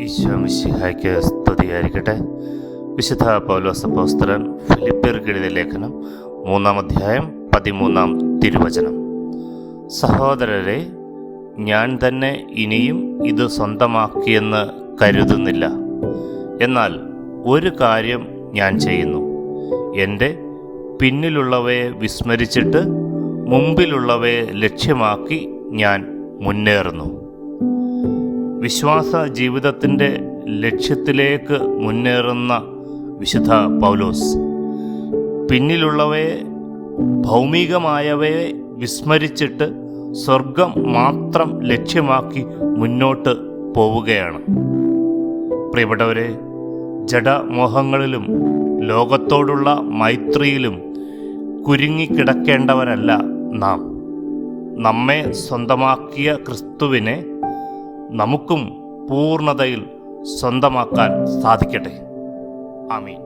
ഈശോ മിശിഹായ്ക്ക് സ്തുതിയായിരിക്കട്ടെ. വിശുദ്ധ പൗലോസ് അപ്പോസ്തലൻ ഫിലിപ്പിയർക്ക് എഴുതിയ ലേഖനം 3-ാം അധ്യായം 13-ാം തിരുവചനം. സഹോദരരെ, ഞാൻ തന്നെ ഇനിയും ഇത് സ്വന്തമാക്കിയെന്ന് കരുതുന്നില്ല. എന്നാൽ ഒരു കാര്യം ഞാൻ ചെയ്യുന്നു. എൻ്റെ പിന്നിലുള്ളവയെ വിസ്മരിച്ചിട്ട് മുമ്പിലുള്ളവയെ ലക്ഷ്യമാക്കി ഞാൻ മുന്നേറുന്നു. വിശ്വാസ ജീവിതത്തിൻ്റെ ലക്ഷ്യത്തിലേക്ക് മുന്നേറുന്ന വിശുദ്ധ പൗലോസ് പിന്നിലുള്ളവയെ, ഭൗമികമായവയെ വിസ്മരിച്ചിട്ട് സ്വർഗം മാത്രം ലക്ഷ്യമാക്കി മുന്നോട്ട് പോവുകയാണ്. പ്രിയപ്പെട്ടവരെ, ജഡമോഹങ്ങളിലും ലോകത്തോടുള്ള മൈത്രിയിലും കുരുങ്ങിക്കിടക്കേണ്ടവരല്ല നാം. നമ്മെ സ്വന്തമാക്കിയ ക്രിസ്തുവിനെ നമുക്കും പൂർണ്ണതയിൽ സ്വന്തമാക്കാൻ സാധിക്കട്ടെ. ആമീൻ.